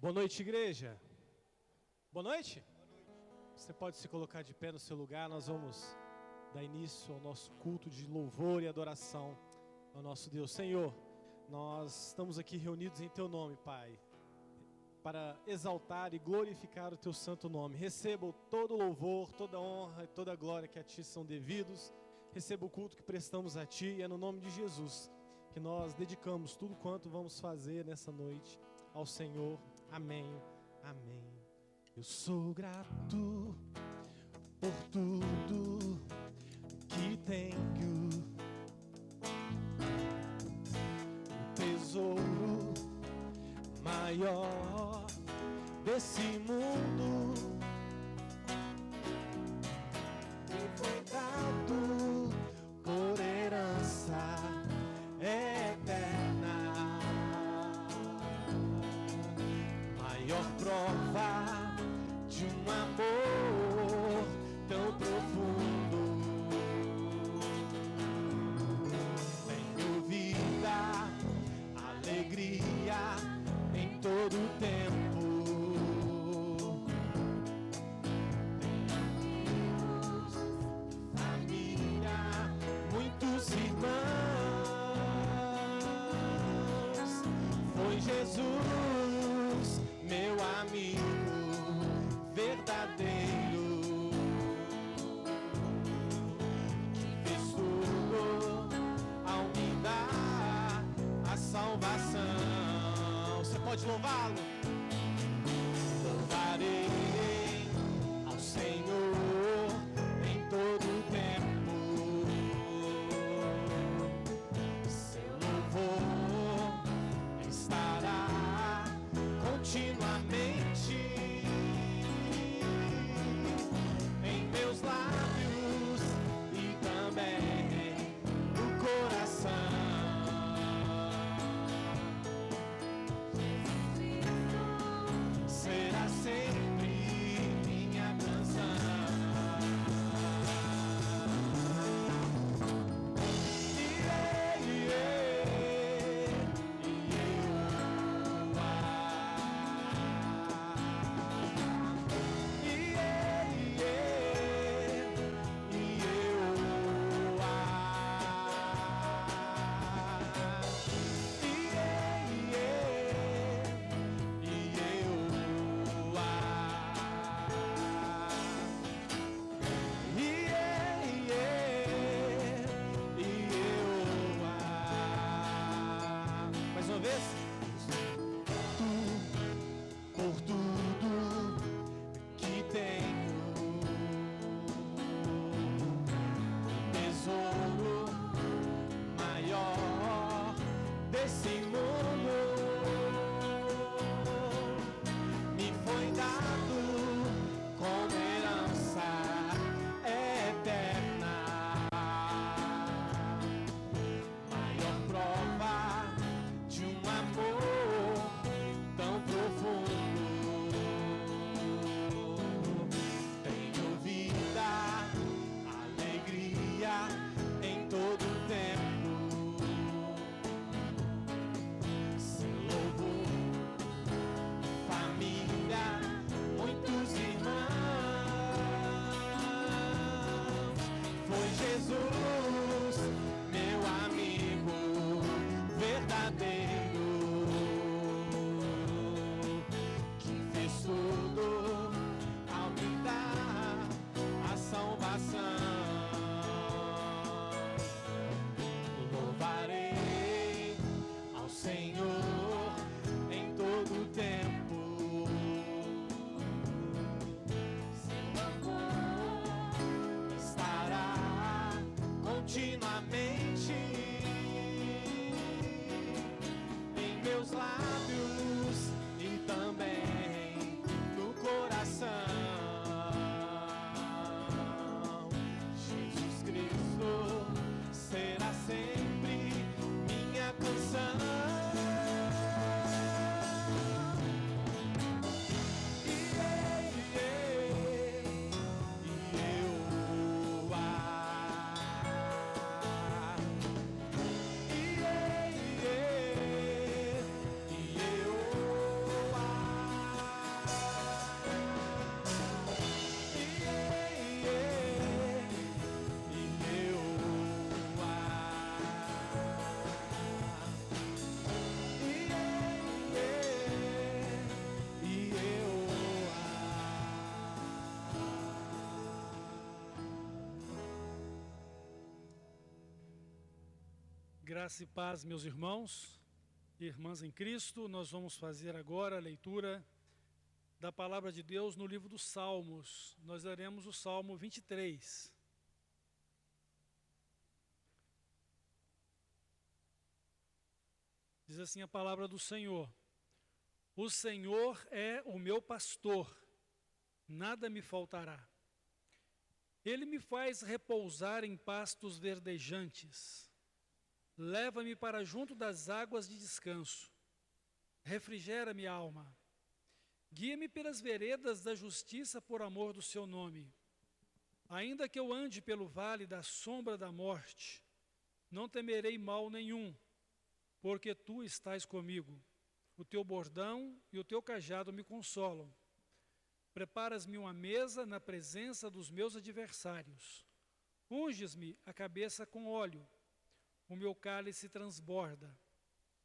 Boa noite, igreja. Boa noite. Você pode se colocar de pé no seu lugar. Nós vamos dar início ao nosso culto de louvor e adoração ao nosso Deus. Senhor, nós estamos aqui reunidos em Teu nome, Pai, para exaltar e glorificar o Teu santo nome. Receba todo o louvor, toda a honra e toda a glória que a Ti são devidos. Receba o culto que prestamos a Ti e é no nome de Jesus que nós dedicamos tudo quanto vamos fazer nessa noite ao Senhor. Amém, amém. Eu sou grato por tudo que tenho, o tesouro maior desse mundo me foi dado por herança eterna. Maior prova de um amor tão profundo. Tenho vida, alegria em todo o tempo. Tenho família, muitos irmãos. Foi Jesus, meu amigo verdadeiro, que fez tudo ao me dar a salvação. Você pode louvá-lo? Louvarei ao Senhor em todo o tempo. Seu louvor estará continuamente em meus lábios e também no coração. Graça e paz, meus irmãos e irmãs em Cristo. Nós vamos fazer agora a leitura da Palavra de Deus no livro dos Salmos. Nós leremos o Salmo 23. Diz assim a palavra do Senhor: O Senhor é o meu pastor, nada me faltará. Ele me faz repousar em pastos verdejantes. Leva-me para junto das águas de descanso. Refrigera minha alma. Guia-me pelas veredas da justiça por amor do seu nome. Ainda que eu ande pelo vale da sombra da morte, não temerei mal nenhum, porque tu estás comigo. O teu bordão e o teu cajado me consolam. Preparas-me uma mesa na presença dos meus adversários. Unges-me a cabeça com óleo. O meu cálice transborda.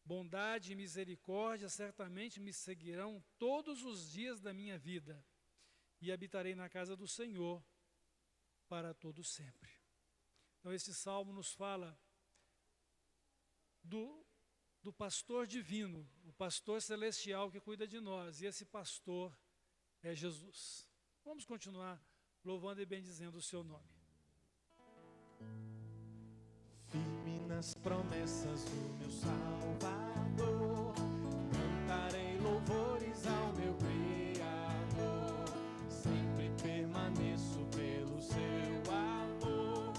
Bondade e misericórdia certamente me seguirão todos os dias da minha vida, e habitarei na casa do Senhor para todo sempre. Então esse salmo nos fala do pastor divino, o pastor celestial que cuida de nós, e esse pastor é Jesus. Vamos continuar louvando e bendizendo o seu nome. Firme nas promessas do meu Salvador, cantarei louvores ao meu Criador. Sempre permaneço pelo seu amor,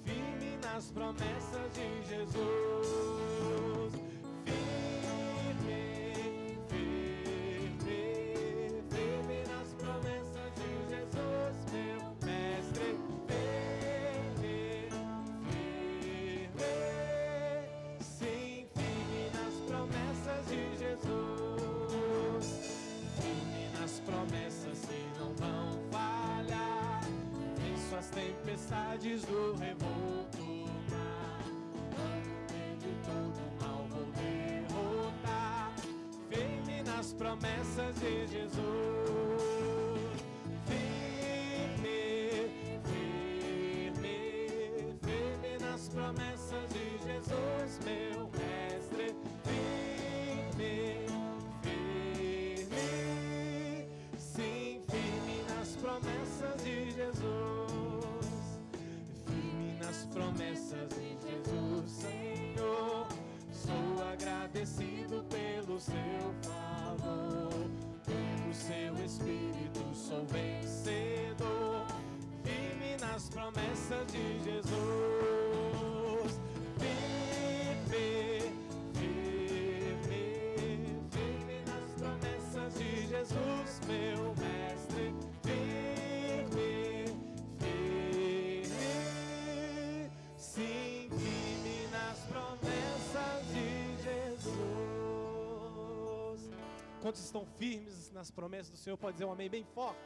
firme nas promessas de Jesus. Firme, firme, firme nas promessas de Jesus, meu mestre. Promessas que não vão falhar, venço as tempestades do revolto mar. Ele todo mal vou derrotar, firme nas promessas de Jesus. Firme, firme, firme nas promessas de Jesus, meu mestre. Firme, promessas de Jesus, firme nas promessas de Jesus, Senhor. Sou agradecido pelo seu favor, pelo seu Espírito sou vencedor, firme nas promessas de Jesus. Firme, firme, firme nas promessas de Jesus, meu mestre. Quantos estão firmes nas promessas do Senhor? Pode dizer um amém bem forte.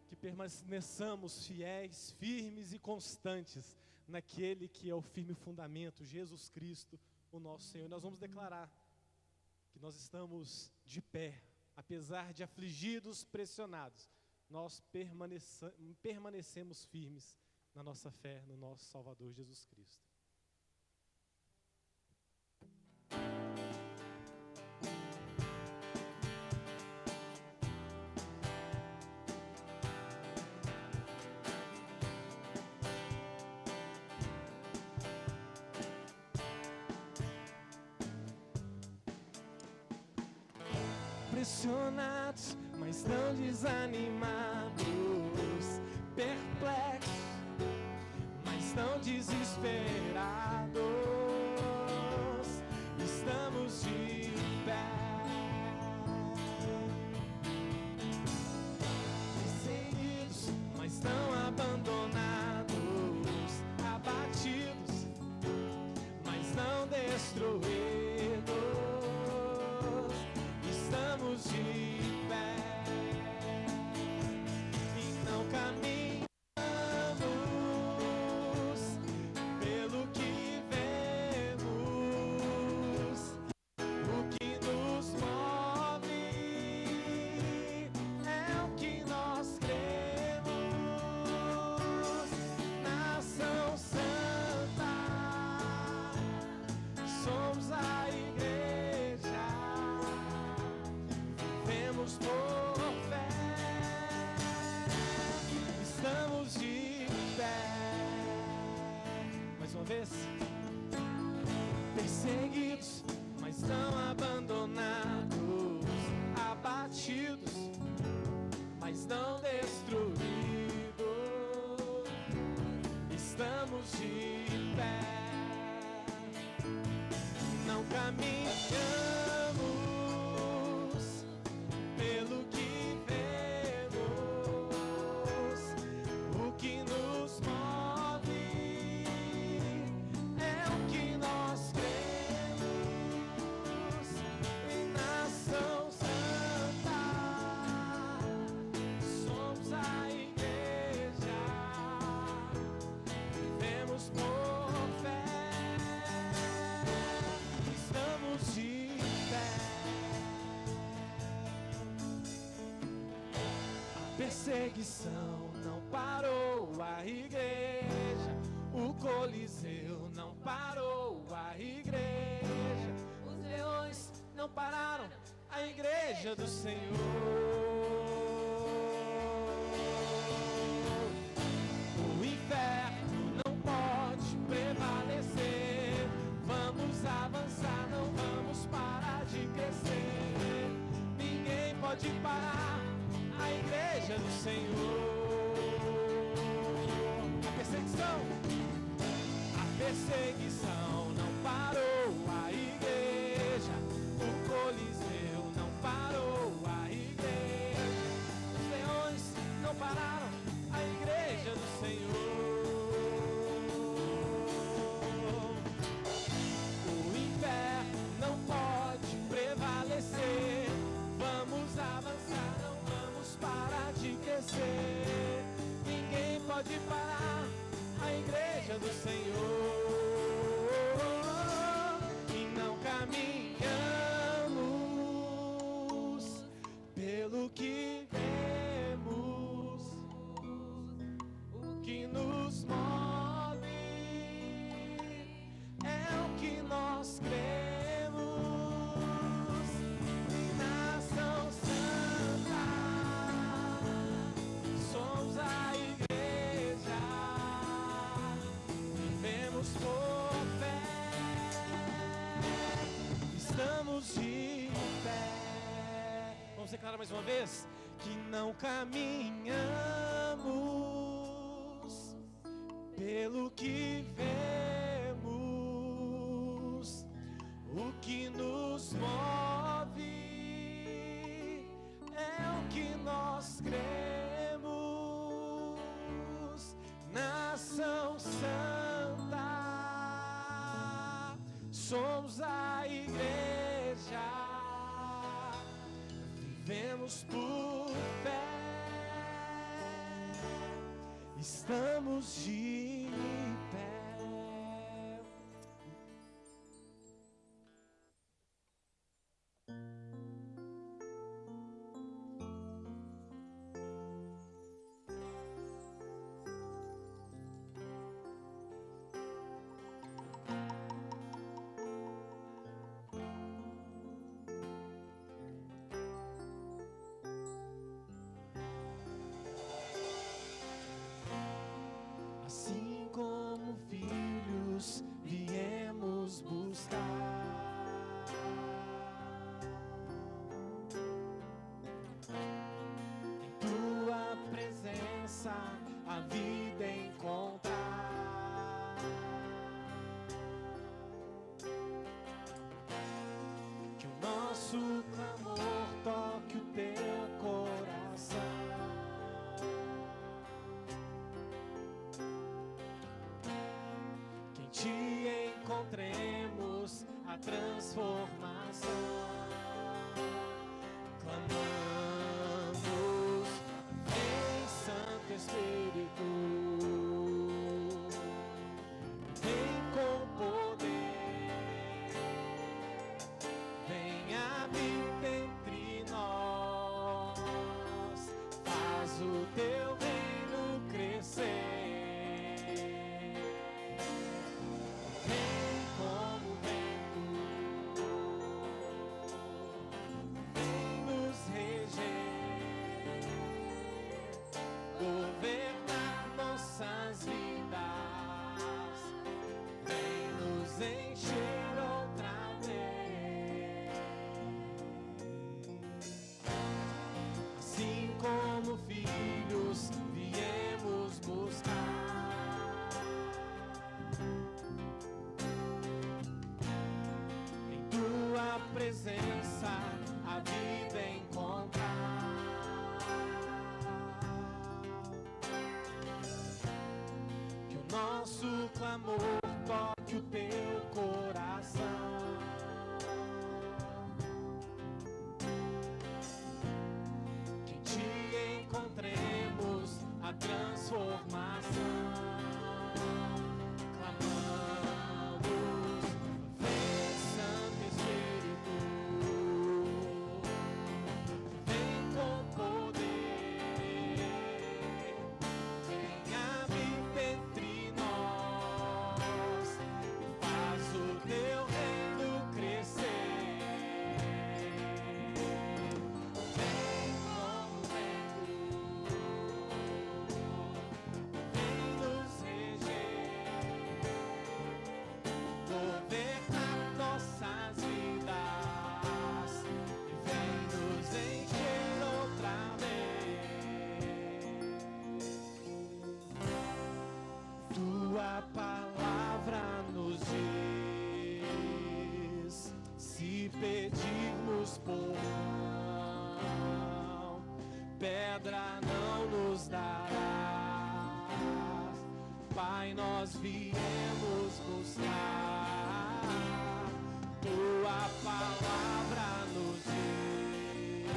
Que permaneçamos fiéis, firmes e constantes naquele que é o firme fundamento, Jesus Cristo, o nosso Senhor. Nós vamos declarar que nós estamos de pé, apesar de afligidos, pressionados. Nós permanecemos firmes na nossa fé, no nosso Salvador Jesus Cristo. Pressionados, mas não desanimados, perplexos, mas não desesperados, estamos de pé, perseguidos, mas não abandonados, abatidos, mas não destruídos. Estamos de pé e não caminhamos pelo que perseguição não parou a igreja, o Coliseu não parou a igreja, os leões não pararam a igreja do Senhor. O inferno não pode prevalecer, vamos avançar, não vamos parar de crescer. Ninguém pode parar a igreja do Senhor. A perseguição não parou a igreja, o Coliseu não parou a igreja, os leões não pararam a igreja do Senhor. O inferno não pode prevalecer, vamos avançar, não vamos parar de crescer. Ninguém pode parar a igreja do Senhor. E não caminhamos pelo que vemos, o que nos move é o que nós cremos. Nação Santa, somos a igreja, vivemos por fé, estamos de pé. Vamos declarar mais uma vez que não caminhamos pelo que vemos, o que nos move é o que nós cremos. Nação Santa, somos a igreja, vivemos por fé, estamos de pé. Assim como filhos viemos buscar, em tua presença a vida encontrar. Que o nosso clamor toque o teu coração. Te encontremos a transformação. Clamamos, vem Santo Espírito, vem com poder, vem habita entre nós, faz o teu reino crescer. Governar nossas vidas, vem nos encher outra vez. Assim como filhos viemos buscar, em tua presença a vida encontrar. Nosso clamor toque o teu coração. Que te encontremos a transformação. Clamamos, vem Santo Espírito, vem com poder, nós viemos buscar. Tua palavra nos diz: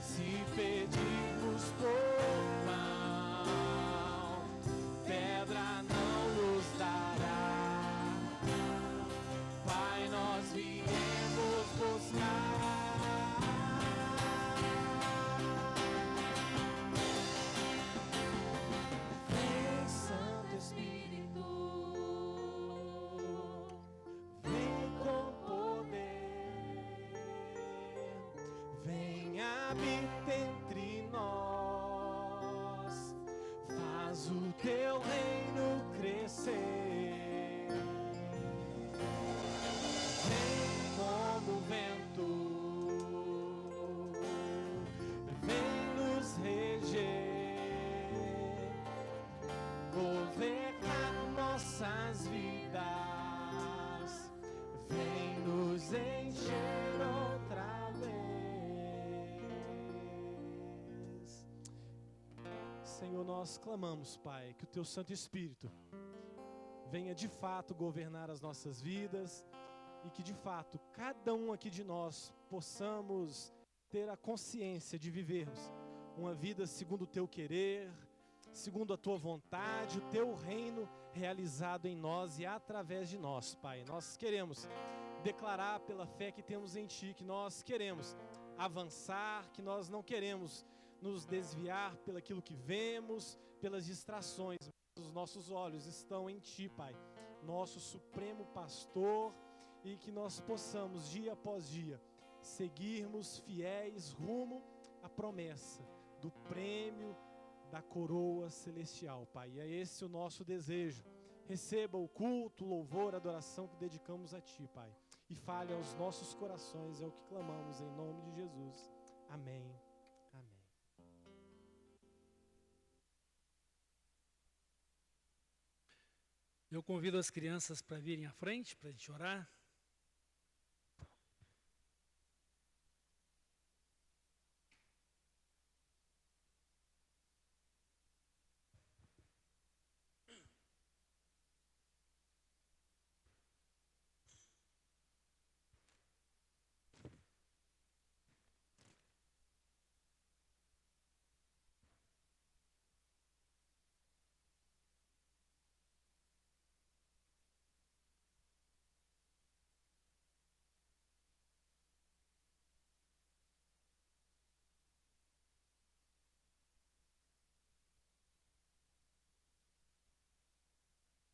se pedirmos por pão, pedra não nos dará. Pai, nós viemos buscar. Vem, Santo Espírito, vem com poder, vem habita entre nós, faz o teu reino crescer. Vem como vento, vem nos reger, governar nossas vidas, vem nos encher outra vez. Senhor, nós clamamos, Pai, que o Teu Santo Espírito venha de fato governar as nossas vidas e que de fato cada um aqui de nós possamos ter a consciência de vivermos uma vida segundo o Teu querer, segundo a Tua vontade, o Teu reino realizado em nós e através de nós, Pai. Nós queremos declarar pela fé que temos em Ti, que nós queremos avançar, que nós não queremos nos desviar pelaquilo que vemos, pelas distrações. Os nossos olhos estão em Ti, Pai, nosso supremo pastor, e que nós possamos, dia após dia, seguirmos fiéis rumo à promessa do prêmio da coroa celestial, Pai. E é esse o nosso desejo. Receba o culto, o louvor, a adoração que dedicamos a Ti, Pai. E fale aos nossos corações, é o que clamamos em nome de Jesus. Amém. Amém. Eu convido as crianças para virem à frente, para a gente orar.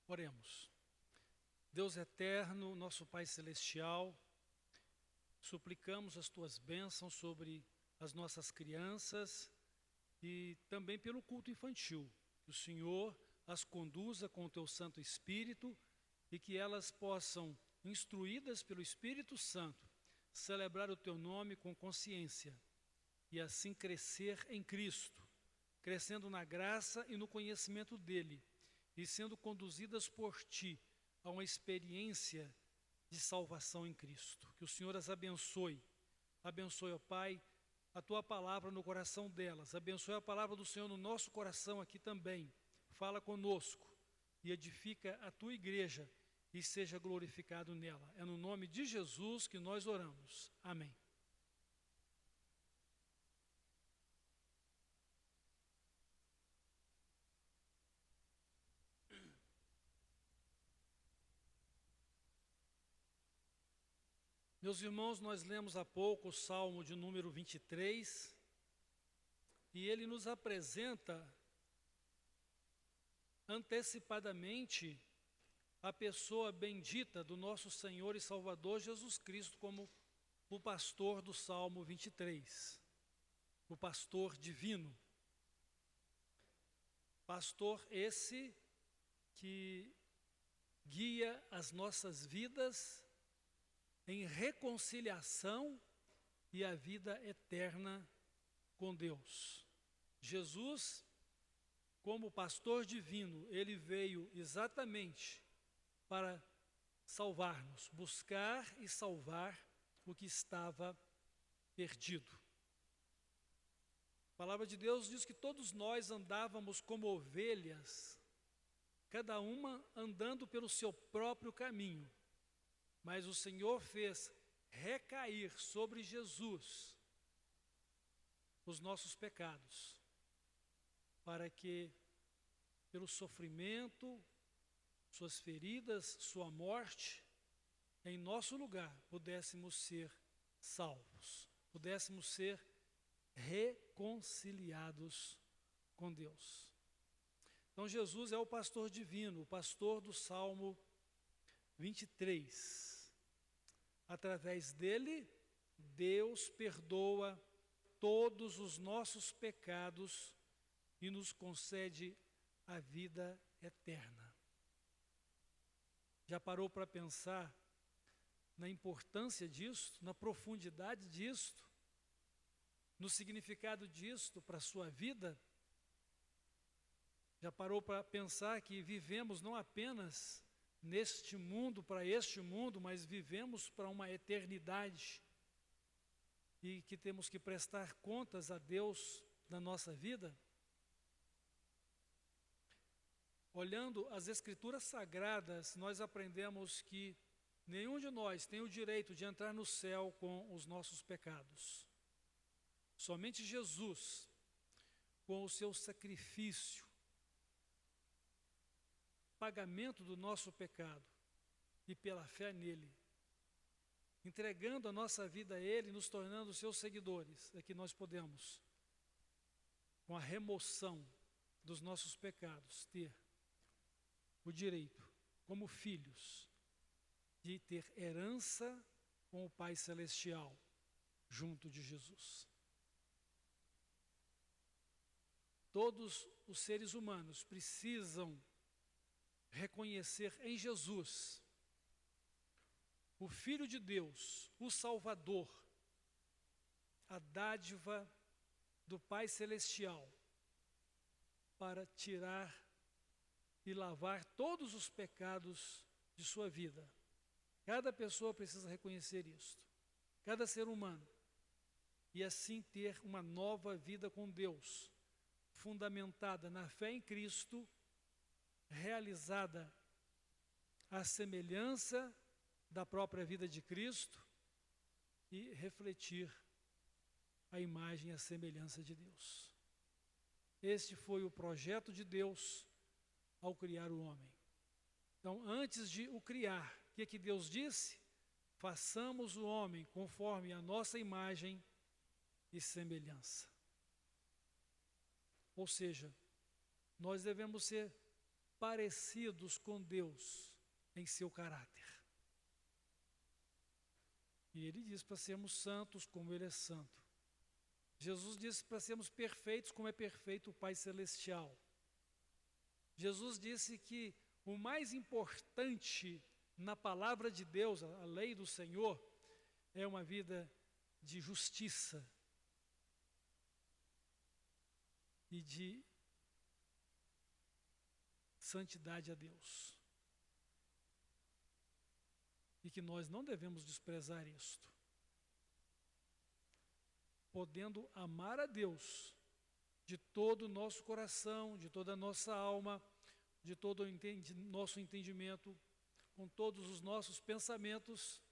Oremos. Deus eterno, nosso Pai celestial, suplicamos as Tuas bênçãos sobre as nossas crianças e também pelo culto infantil. Que o Senhor as conduza com o Teu Santo Espírito e que elas possam, instruídas pelo Espírito Santo, celebrar o Teu nome com consciência e assim crescer em Cristo, crescendo na graça e no conhecimento dEle, e sendo conduzidas por Ti a uma experiência de salvação em Cristo. Que o Senhor as abençoe. Abençoe, ó Pai, a Tua palavra no coração delas. Abençoe a palavra do Senhor no nosso coração aqui também. Fala conosco e edifica a Tua igreja e seja glorificado nela. É no nome de Jesus que nós oramos. Amém. Meus irmãos, nós lemos há pouco o Salmo de número 23, e ele nos apresenta antecipadamente a pessoa bendita do nosso Senhor e Salvador Jesus Cristo como o pastor do Salmo 23, o pastor divino. Pastor esse que guia as nossas vidas em reconciliação e a vida eterna com Deus. Jesus, como pastor divino, ele veio exatamente para salvar-nos, buscar e salvar o que estava perdido. A palavra de Deus diz que todos nós andávamos como ovelhas, cada uma andando pelo seu próprio caminho. Mas o Senhor fez recair sobre Jesus os nossos pecados, para que, pelo sofrimento, suas feridas, sua morte, em nosso lugar, pudéssemos ser salvos, pudéssemos ser reconciliados com Deus. Então Jesus é o pastor divino, o pastor do Salmo 23. Através dele, Deus perdoa todos os nossos pecados e nos concede a vida eterna. Já parou para pensar na importância disto, na profundidade disto, no significado disto para a sua vida? Já parou para pensar que vivemos não apenas neste mundo, para este mundo, mas vivemos para uma eternidade e que temos que prestar contas a Deus na nossa vida? Olhando as Escrituras Sagradas, nós aprendemos que nenhum de nós tem o direito de entrar no céu com os nossos pecados. Somente Jesus, com o seu sacrifício, pagamento do nosso pecado e pela fé nele, entregando a nossa vida a ele, nos tornando seus seguidores, é que nós podemos, com a remoção dos nossos pecados, ter o direito, como filhos, de ter herança com o Pai Celestial, junto de Jesus. Todos os seres humanos precisam reconhecer em Jesus o Filho de Deus, o Salvador, a dádiva do Pai Celestial, para tirar e lavar todos os pecados de sua vida. Cada pessoa precisa reconhecer isto, cada ser humano, e assim ter uma nova vida com Deus, fundamentada na fé em Cristo, realizada à semelhança da própria vida de Cristo e refletir a imagem e a semelhança de Deus. Este foi o projeto de Deus ao criar o homem. Então, antes de o criar, o que Deus disse? Façamos o homem conforme a nossa imagem e semelhança. Ou seja, nós devemos ser parecidos com Deus em seu caráter. E ele diz para sermos santos como ele é santo. Jesus disse para sermos perfeitos como é perfeito o Pai Celestial. Jesus disse que o mais importante na palavra de Deus, a lei do Senhor, é uma vida de justiça e de santidade a Deus. E que nós não devemos desprezar isto. Podendo amar a Deus de todo o nosso coração, de toda a nossa alma, de todo o nosso entendimento, com todos os nossos pensamentos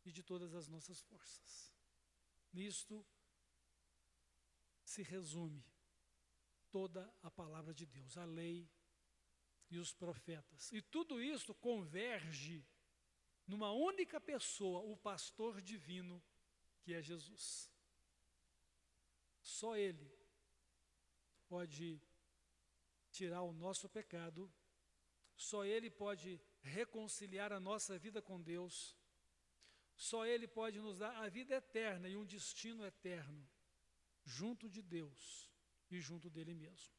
e de todas as nossas forças. Nisto se resume toda a palavra de Deus, a lei e os profetas. E tudo isso converge numa única pessoa, o pastor divino, que é Jesus. Só Ele pode tirar o nosso pecado, só Ele pode reconciliar a nossa vida com Deus, só Ele pode nos dar a vida eterna e um destino eterno, junto de Deus e junto dele mesmo.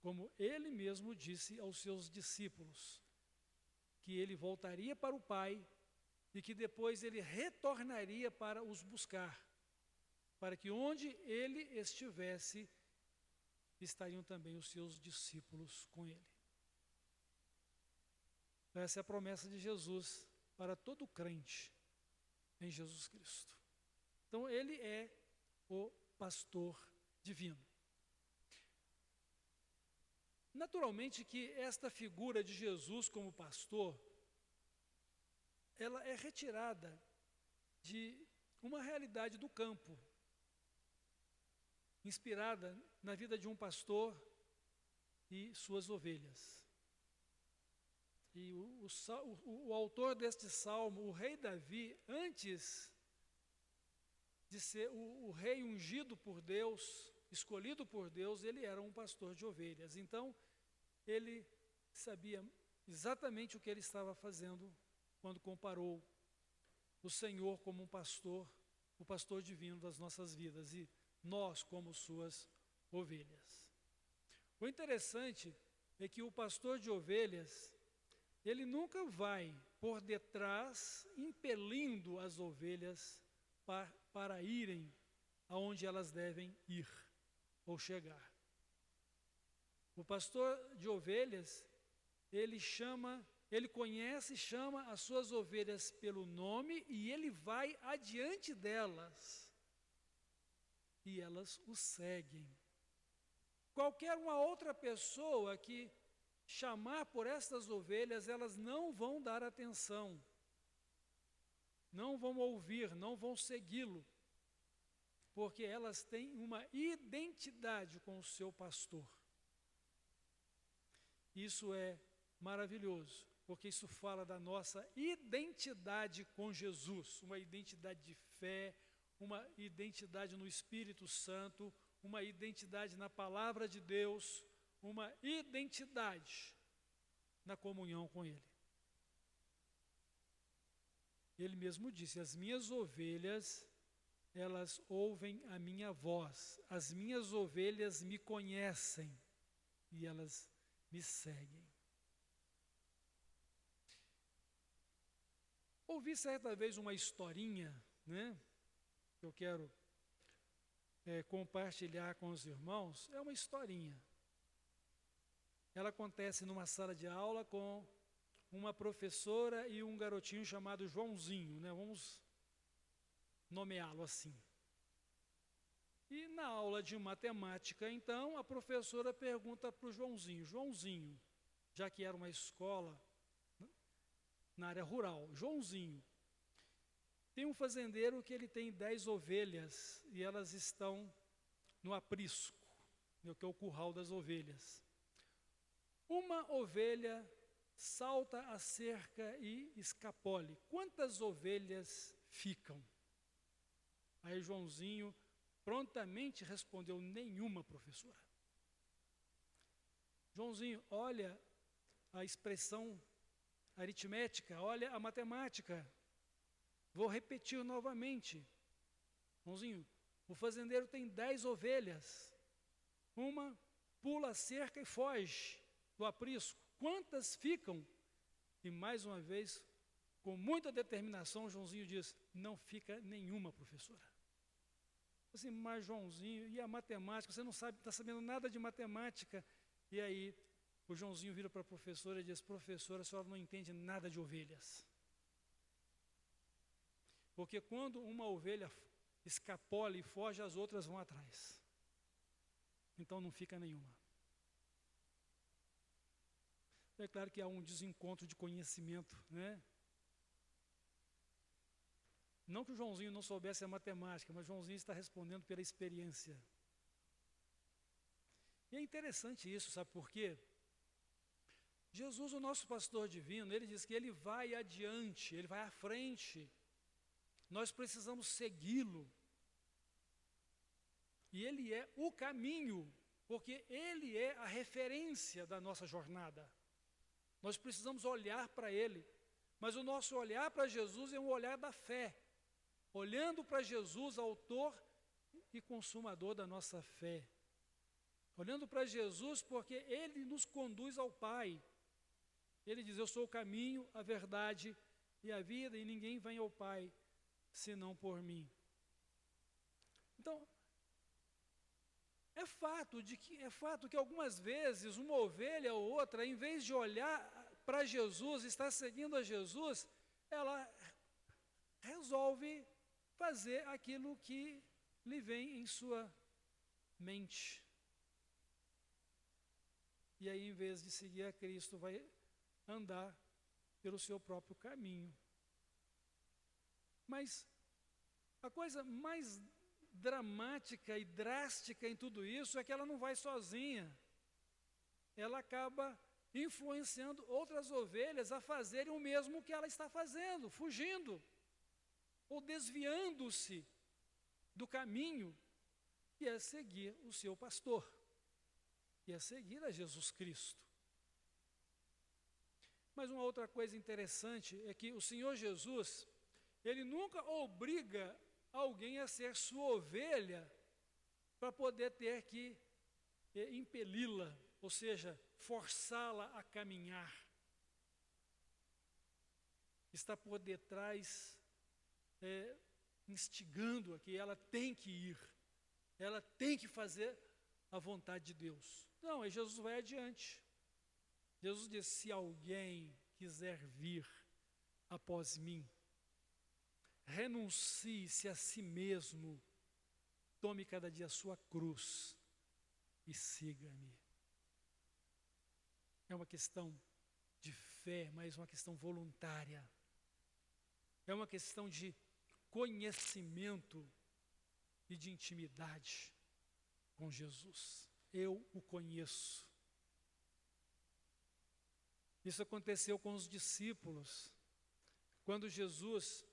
Como Ele mesmo disse aos seus discípulos, que Ele voltaria para o Pai e que depois Ele retornaria para os buscar, para que onde Ele estivesse, estariam também os seus discípulos com Ele. Essa é a promessa de Jesus para todo crente em Jesus Cristo. Então, Ele é o pastor divino. Naturalmente que esta figura de Jesus como pastor, ela é retirada de uma realidade do campo, inspirada na vida de um pastor e suas ovelhas. E o autor deste salmo, o rei Davi, antes de ser o rei ungido por Deus, escolhido por Deus, ele era um pastor de ovelhas. Então, ele sabia exatamente o que ele estava fazendo quando comparou o Senhor como um pastor, o pastor divino das nossas vidas, e nós como suas ovelhas. O interessante é que o pastor de ovelhas, ele nunca vai por detrás impelindo as ovelhas para irem aonde elas devem ir ou chegar. O pastor de ovelhas, ele conhece e chama as suas ovelhas pelo nome e ele vai adiante delas e elas o seguem. Qualquer uma outra pessoa que chamar por estas ovelhas, elas não vão dar atenção, não vão ouvir, não vão segui-lo, porque elas têm uma identidade com o seu pastor. Isso é maravilhoso, porque isso fala da nossa identidade com Jesus, uma identidade de fé, uma identidade no Espírito Santo, uma identidade na palavra de Deus, uma identidade na comunhão com Ele. Ele mesmo disse: as minhas ovelhas, elas ouvem a minha voz, as minhas ovelhas me conhecem e elas me seguem. Ouvi certa vez uma historinha, que eu quero compartilhar com os irmãos. É uma historinha. Ela acontece numa sala de aula com uma professora e um garotinho chamado Joãozinho, vamos nomeá-lo assim. E na aula de matemática, então, a professora pergunta para o Joãozinho: Joãozinho, já que era uma escola na área rural, Joãozinho, tem um fazendeiro que ele tem 10 ovelhas e elas estão no aprisco, que é o curral das ovelhas. Uma ovelha salta a cerca e escapole. Quantas ovelhas ficam? Aí Joãozinho prontamente respondeu: nenhuma, professora. Joãozinho, olha a expressão aritmética, olha a matemática. Vou repetir novamente. Joãozinho, o fazendeiro tem 10 ovelhas. Uma pula a cerca e foge do aprisco. Quantas ficam? E mais uma vez, com muita determinação, Joãozinho diz: não fica nenhuma, professora. Assim, mas Joãozinho, e a matemática? Você não sabe, está sabendo nada de matemática. E aí, o Joãozinho vira para a professora e diz: professora, a senhora não entende nada de ovelhas. Porque quando uma ovelha escapola e foge, as outras vão atrás. Então não fica nenhuma. É claro que há um desencontro de conhecimento, Não que o Joãozinho não soubesse a matemática, mas o Joãozinho está respondendo pela experiência. E é interessante isso, sabe por quê? Jesus, o nosso pastor divino, ele diz que ele vai adiante, ele vai à frente. Nós precisamos segui-lo. E ele é o caminho, porque ele é a referência da nossa jornada. Nós precisamos olhar para ele, mas o nosso olhar para Jesus é um olhar da fé, olhando para Jesus, autor e consumador da nossa fé, olhando para Jesus porque ele nos conduz ao Pai. Ele diz: eu sou o caminho, a verdade e a vida, e ninguém vem ao Pai senão por mim. Então, é fato que algumas vezes uma ovelha ou outra, em vez de olhar para Jesus, estar seguindo a Jesus, ela resolve fazer aquilo que lhe vem em sua mente. e aí, em vez de seguir a Cristo, vai andar pelo seu próprio caminho. Mas a coisa mais dramática e drástica em tudo isso é que ela não vai sozinha. Ela acaba influenciando outras ovelhas a fazerem o mesmo que ela está fazendo, fugindo ou desviando-se do caminho que é seguir o seu pastor, que é seguir a Jesus Cristo. Mas uma outra coisa interessante é que o Senhor Jesus, Ele nunca obriga alguém a ser sua ovelha para poder ter que impeli-la, ou seja, forçá-la a caminhar. Está por detrás, instigando a que ela tem que ir, ela tem que fazer a vontade de Deus. Não, aí Jesus vai adiante. Jesus diz: se alguém quiser vir após mim, renuncie-se a si mesmo, tome cada dia a sua cruz e siga-me. É uma questão de fé, mas uma questão voluntária. É uma questão de conhecimento e de intimidade com Jesus. Eu o conheço. Isso aconteceu com os discípulos, quando Jesus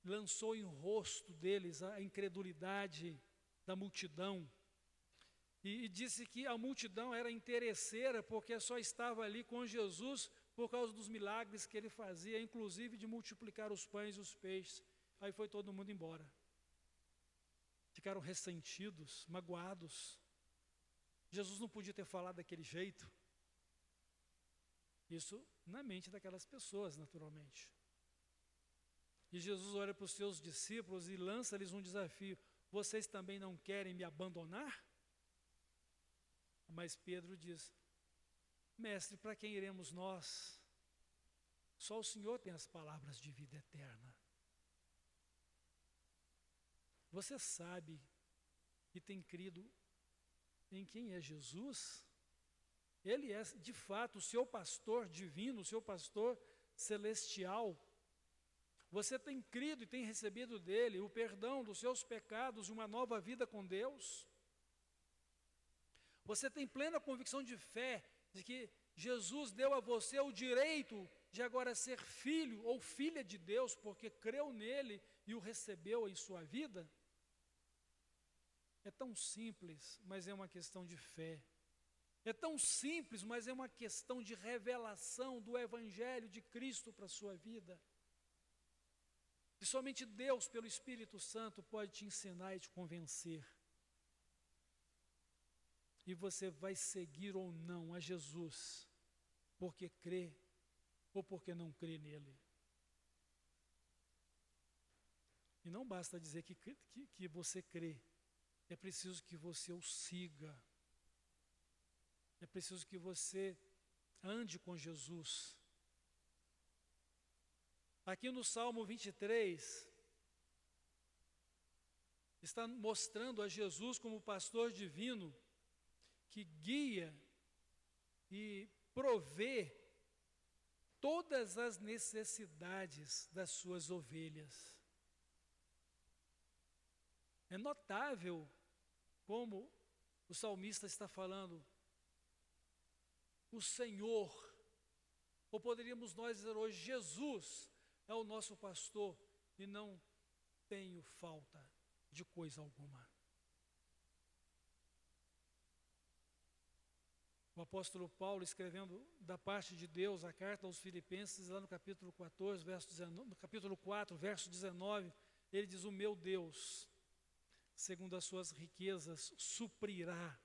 lançou em rosto deles a incredulidade da multidão, e disse que a multidão era interesseira porque só estava ali com Jesus por causa dos milagres que ele fazia, inclusive de multiplicar os pães e os peixes. Aí foi todo mundo embora. Ficaram ressentidos, magoados. Jesus não podia ter falado daquele jeito. Isso na mente daquelas pessoas, naturalmente. E Jesus olha para os seus discípulos e lança-lhes um desafio: vocês também não querem me abandonar? Mas Pedro diz: mestre, para quem iremos nós? Só o Senhor tem as palavras de vida eterna. Você sabe e tem crido em quem é Jesus? Ele é, de fato, o seu pastor divino, o seu pastor celestial. Você tem crido e tem recebido dele o perdão dos seus pecados e uma nova vida com Deus? Você tem plena convicção de fé de que Jesus deu a você o direito de agora ser filho ou filha de Deus, porque creu nele e o recebeu em sua vida? É tão simples, mas é uma questão de fé. É tão simples, mas é uma questão de revelação do Evangelho de Cristo para a sua vida. E somente Deus, pelo Espírito Santo, pode te ensinar e te convencer. E você vai seguir ou não a Jesus, porque crê ou porque não crê nele. E não basta dizer que você crê, é preciso que você o siga. É preciso que você ande com Jesus. Aqui no Salmo 23, está mostrando a Jesus como pastor divino, que guia e provê todas as necessidades das suas ovelhas. É notável como o salmista está falando: o Senhor, ou poderíamos nós dizer hoje, Jesus é o nosso pastor e não tenho falta de coisa alguma. O apóstolo Paulo, escrevendo da parte de Deus a carta aos Filipenses, lá no capítulo 14, verso 19, no capítulo 4, verso 19, ele diz: o meu Deus, segundo as suas riquezas, suprirá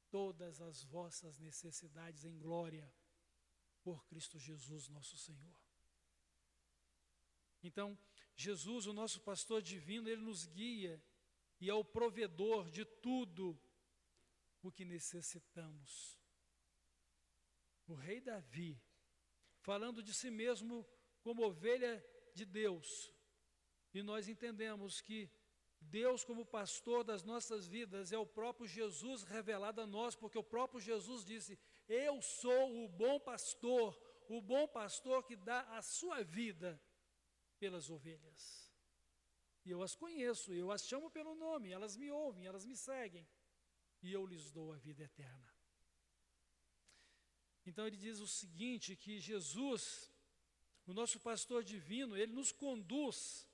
todas as vossas necessidades em glória, por Cristo Jesus nosso Senhor. Então, Jesus, o nosso pastor divino, ele nos guia e é o provedor de tudo o que necessitamos. O rei Davi, falando de si mesmo como ovelha de Deus, e nós entendemos que Deus, como pastor das nossas vidas, é o próprio Jesus revelado a nós, porque o próprio Jesus disse: Eu sou o bom pastor que dá a sua vida pelas ovelhas. E eu as conheço, eu as chamo pelo nome, elas me ouvem, elas me seguem, e eu lhes dou a vida eterna. Então ele diz o seguinte, que Jesus, o nosso pastor divino, ele nos conduz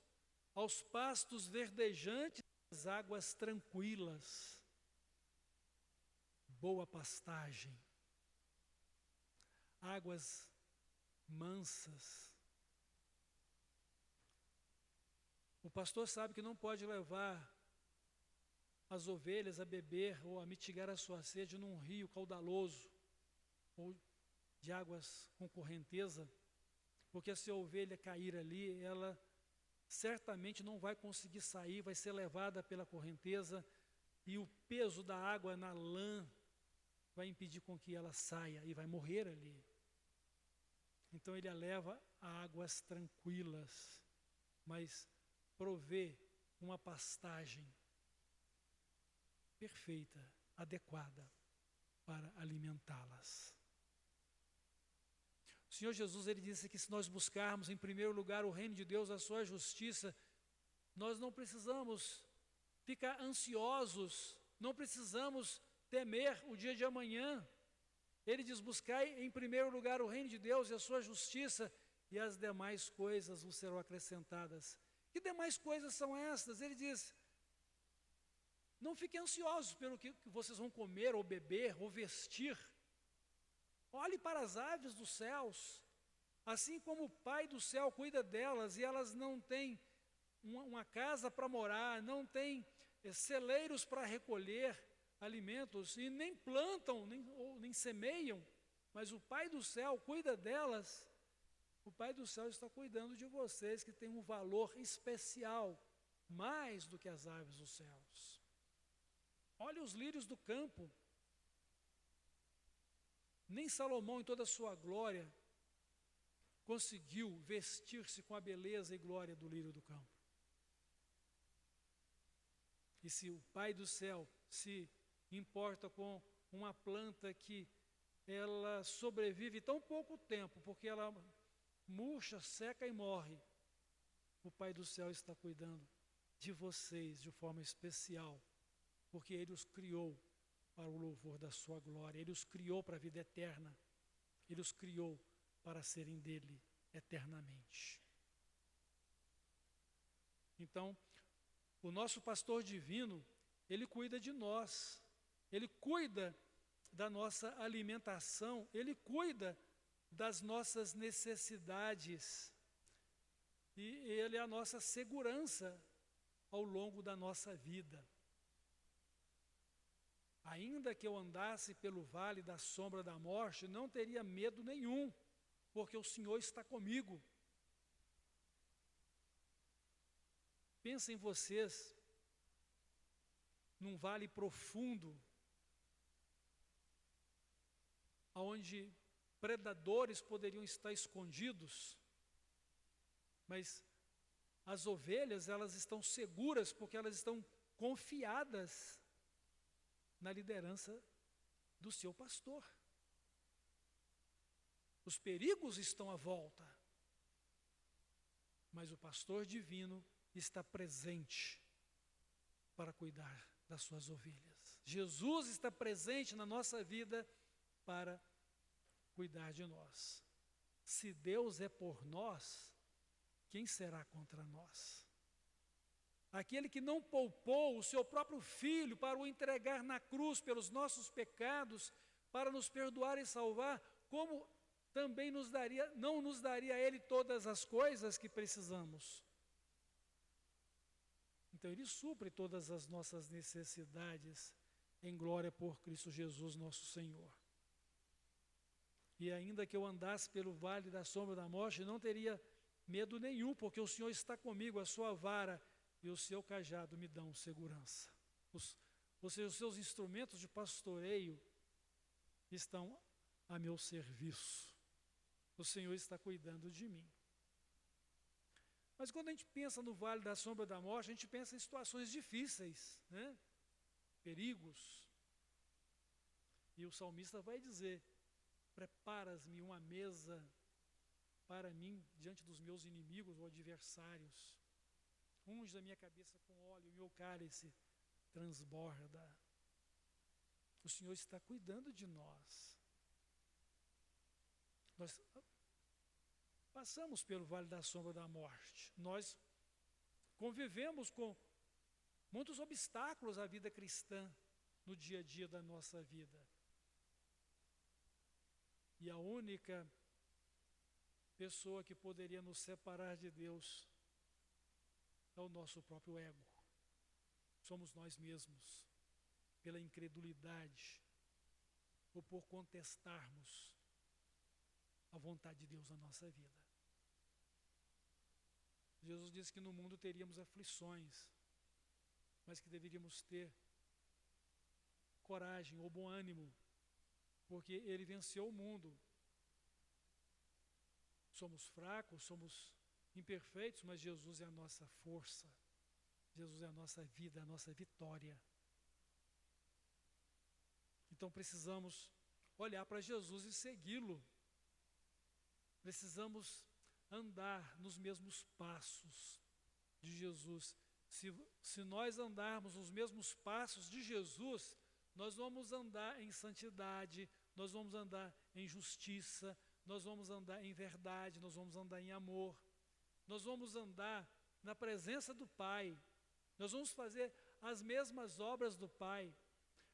aos pastos verdejantes, às águas tranquilas, boa pastagem, águas mansas. O pastor sabe que não pode levar as ovelhas a beber ou a mitigar a sua sede num rio caudaloso ou de águas com correnteza, porque se a ovelha cair ali, ela certamente não vai conseguir sair, vai ser levada pela correnteza e o peso da água na lã vai impedir com que ela saia e vai morrer ali. Então ele a leva a águas tranquilas, mas provê uma pastagem perfeita, adequada para alimentá-las. O Senhor Jesus, ele disse que se nós buscarmos em primeiro lugar o reino de Deus, a sua justiça, nós não precisamos ficar ansiosos, não precisamos temer o dia de amanhã. Ele diz, buscai em primeiro lugar o reino de Deus e a sua justiça, e as demais coisas vos serão acrescentadas. Que demais coisas são estas? Ele diz, não fiquem ansiosos pelo que vocês vão comer, ou beber, ou vestir. Olhe para as aves dos céus, assim como o Pai do céu cuida delas, e elas não têm uma casa para morar, não têm celeiros para recolher alimentos, e nem plantam, nem semeiam, mas o Pai do céu cuida delas. O Pai do céu está cuidando de vocês, que têm um valor especial, mais do que as aves dos céus. Olhe os lírios do campo. Nem Salomão, em toda a sua glória, conseguiu vestir-se com a beleza e glória do lírio do campo. E se o Pai do céu se importa com uma planta que ela sobrevive tão pouco tempo, porque ela murcha, seca e morre, o Pai do céu está cuidando de vocês de forma especial, porque Ele os criou para o louvor da sua glória, Ele os criou para a vida eterna, Ele os criou para serem dele eternamente. Então, o nosso pastor divino, ele cuida de nós, ele cuida da nossa alimentação, ele cuida das nossas necessidades, e ele é a nossa segurança ao longo da nossa vida. Ainda que eu andasse pelo vale da sombra da morte, não teria medo nenhum, porque o Senhor está comigo. Pensem vocês num vale profundo, onde predadores poderiam estar escondidos, mas as ovelhas, elas estão seguras porque elas estão confiadas na liderança do seu pastor. Os perigos estão à volta, mas o pastor divino está presente para cuidar das suas ovelhas. Jesus está presente na nossa vida para cuidar de nós. Se Deus é por nós, quem será contra nós? Aquele que não poupou o seu próprio filho para o entregar na cruz pelos nossos pecados, para nos perdoar e salvar, como também não nos daria a Ele todas as coisas que precisamos? Então Ele supre todas as nossas necessidades em glória por Cristo Jesus, nosso Senhor. E ainda que eu andasse pelo vale da sombra da morte, não teria medo nenhum, porque o Senhor está comigo, a sua vara e o seu cajado me dão segurança. Ou seja, os seus instrumentos de pastoreio estão a meu serviço. O Senhor está cuidando de mim. Mas quando a gente pensa no vale da sombra da morte, a gente pensa em situações difíceis, né? Perigos. E o salmista vai dizer Preparas-me uma mesa para mim diante dos meus inimigos ou adversários. Unge a minha cabeça com óleo, o meu cálice transborda. O Senhor está cuidando de nós. Nós passamos pelo vale da sombra da morte. Nós convivemos com muitos obstáculos à vida cristã no dia a dia da nossa vida. E a única pessoa que poderia nos separar de Deus é o nosso próprio ego. Somos nós mesmos, pela incredulidade ou por contestarmos a vontade de Deus na nossa vida. Jesus disse que no mundo teríamos aflições, mas que deveríamos ter coragem ou bom ânimo, porque Ele venceu o mundo. Somos fracos, somos imperfeitos, mas Jesus é a nossa força. Jesus é a nossa vida, a nossa vitória. Então precisamos olhar para Jesus e segui-lo. Precisamos andar nos mesmos passos de Jesus. Se nós andarmos nos mesmos passos de Jesus, nós vamos andar em santidade, nós vamos andar em justiça, nós vamos andar em verdade, nós vamos andar em amor, nós vamos andar na presença do Pai, nós vamos fazer as mesmas obras do Pai,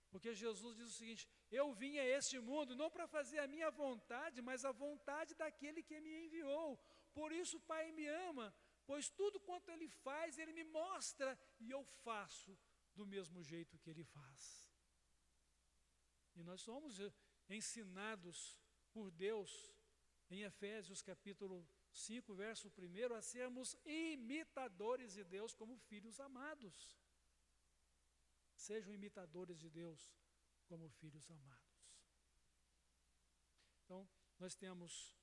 porque Jesus diz o seguinte: eu vim a este mundo não para fazer a minha vontade, mas a vontade daquele que me enviou. Por isso o Pai me ama, pois tudo quanto Ele faz, Ele me mostra e eu faço do mesmo jeito que Ele faz. E nós somos ensinados por Deus, em Efésios capítulo 5, verso 1, a sermos imitadores de Deus como filhos amados. Sejam imitadores de Deus como filhos amados. Então, nós temos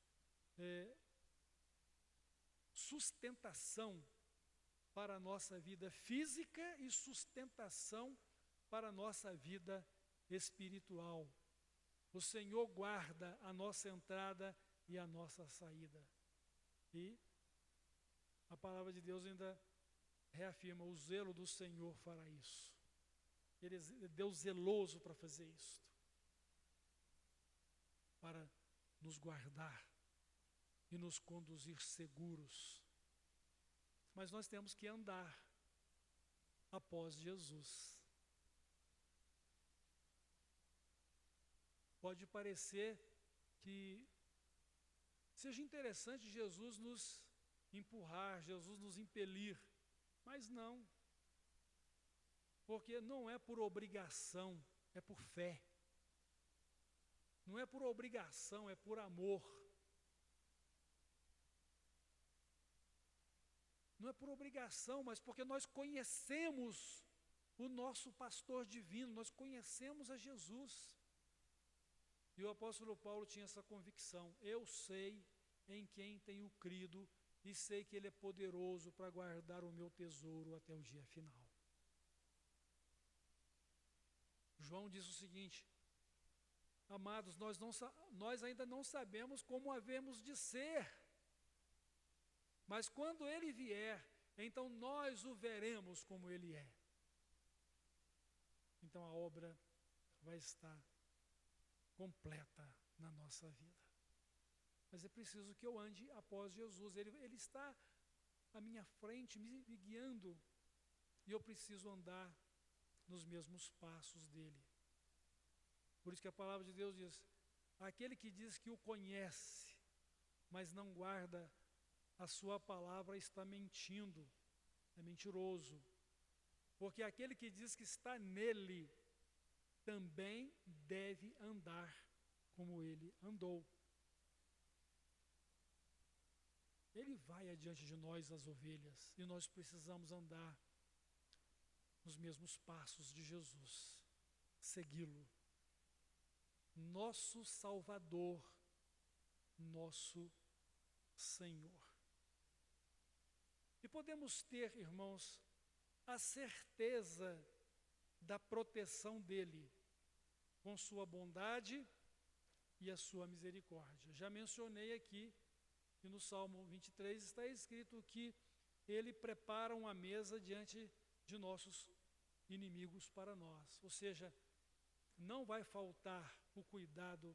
sustentação para a nossa vida física e sustentação para a nossa vida espiritual. O Senhor guarda a nossa entrada e a nossa saída. E a palavra de Deus ainda reafirma: o zelo do Senhor fará isso. Ele é Deus zeloso para fazer isso, para nos guardar e nos conduzir seguros. Mas nós temos que andar após Jesus. Pode parecer que seja interessante Jesus nos empurrar, Jesus nos impelir, mas não. Porque não é por obrigação, é por fé. Não é por obrigação, é por amor. Não é por obrigação, mas porque nós conhecemos o nosso pastor divino, nós conhecemos a Jesus. E o apóstolo Paulo tinha essa convicção: eu sei em quem tenho crido e sei que Ele é poderoso para guardar o meu tesouro até o dia final. João diz o seguinte: amados, nós ainda não sabemos como havemos de ser, mas quando Ele vier, então nós o veremos como Ele é. Então a obra vai estar completa na nossa vida. Mas é preciso que eu ande após Jesus. Ele está à minha frente, me guiando, e eu preciso andar nos mesmos passos dele. Por isso que a palavra de Deus diz: aquele que diz que o conhece, mas não guarda a sua palavra, está mentindo, é mentiroso. Porque aquele que diz que está nele, também deve andar como ele andou. Ele vai adiante de nós, as ovelhas, e nós precisamos andar nos mesmos passos de Jesus, segui-lo. Nosso Salvador, nosso Senhor. E podemos ter, irmãos, a certeza da proteção dele, com sua bondade e a sua misericórdia. Já mencionei aqui que no Salmo 23 está escrito que ele prepara uma mesa diante de nossos inimigos para nós. Ou seja, não vai faltar o cuidado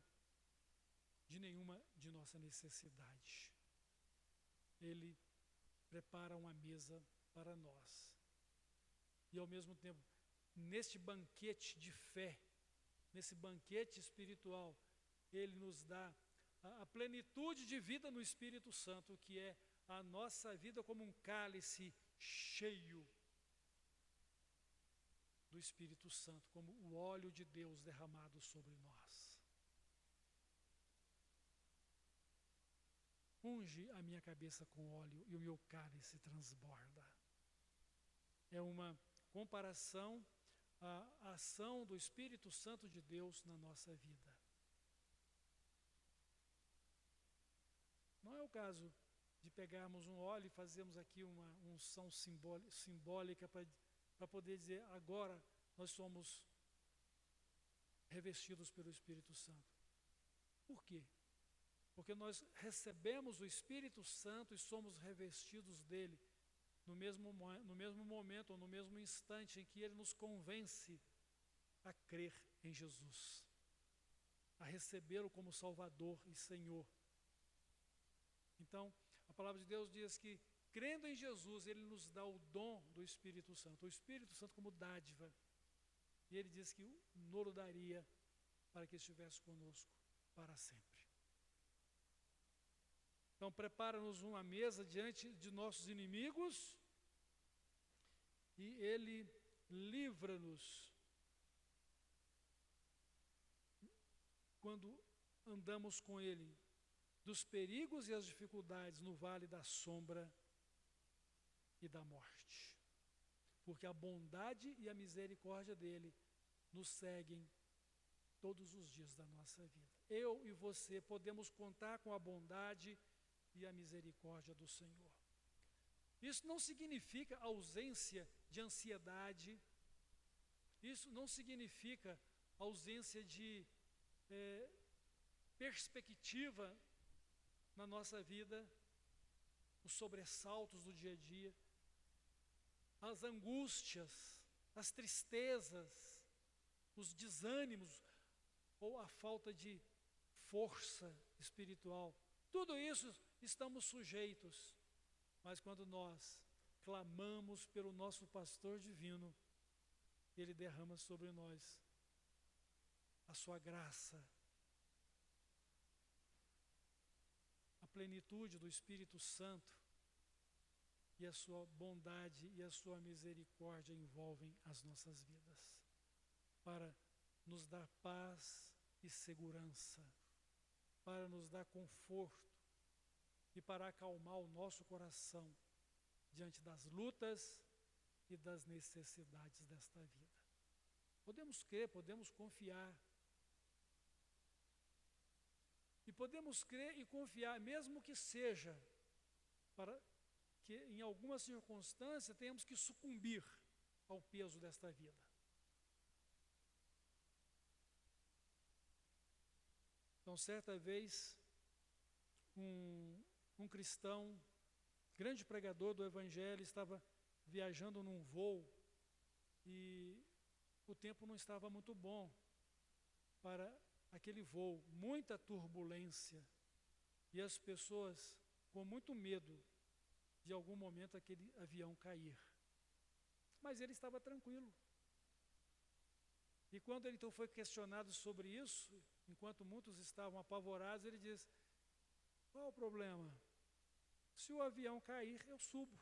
de nenhuma de nossa necessidade. Ele prepara uma mesa para nós. E ao mesmo tempo, neste banquete de fé, nesse banquete espiritual, ele nos dá a plenitude de vida no Espírito Santo, que é a nossa vida como um cálice cheio do Espírito Santo, como o óleo de Deus derramado sobre nós. Unge a minha cabeça com óleo e o meu cálice transborda. É uma comparação à ação do Espírito Santo de Deus na nossa vida. Não é o caso de pegarmos um óleo e fazermos aqui uma unção simbólica para poder dizer, agora nós somos revestidos pelo Espírito Santo. Por quê? Porque nós recebemos o Espírito Santo e somos revestidos dele no mesmo momento ou no mesmo instante em que ele nos convence a crer em Jesus, a recebê-lo como Salvador e Senhor. Então, a palavra de Deus diz que, crendo em Jesus, ele nos dá o dom do Espírito Santo, o Espírito Santo como dádiva. E ele diz que nos daria para que estivesse conosco para sempre. Então, prepara-nos uma mesa diante de nossos inimigos e ele livra-nos quando andamos com ele dos perigos e as dificuldades no vale da sombra e da morte. Porque a bondade e a misericórdia dele nos seguem todos os dias da nossa vida. Eu e você podemos contar com a bondade e a misericórdia do Senhor. Isso não significa ausência de ansiedade, isso não significa ausência de perspectiva na nossa vida, os sobressaltos do dia a dia, as angústias, as tristezas, os desânimos ou a falta de força espiritual. Tudo isso estamos sujeitos, mas quando nós clamamos pelo nosso pastor divino, ele derrama sobre nós a sua graça, a plenitude do Espírito Santo, e a sua bondade e a sua misericórdia envolvem as nossas vidas, para nos dar paz e segurança, para nos dar conforto e para acalmar o nosso coração diante das lutas e das necessidades desta vida. Podemos crer, podemos confiar. E podemos crer e confiar, mesmo que seja para que em alguma circunstância tenhamos que sucumbir ao peso desta vida. Então, certa vez, um cristão, grande pregador do Evangelho, estava viajando num voo e o tempo não estava muito bom para aquele voo, muita turbulência e as pessoas com muito medo de algum momento aquele avião cair. Mas ele estava tranquilo. E quando ele então foi questionado sobre isso, enquanto muitos estavam apavorados, ele diz: qual o problema? Se o avião cair, eu subo.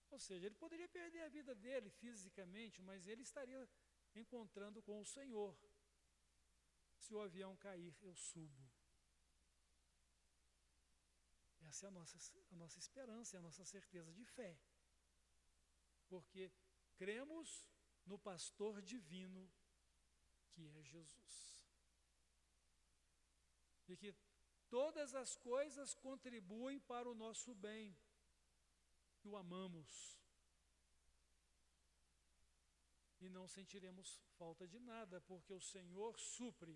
Ou seja, ele poderia perder a vida dele fisicamente, mas ele estaria encontrando com o Senhor. Se o avião cair, eu subo. Essa é a nossa esperança, é a nossa certeza de fé. Porque cremos no pastor divino, que é Jesus. E que todas as coisas contribuem para o nosso bem, que o amamos. E e não sentiremos falta de nada, porque o Senhor supre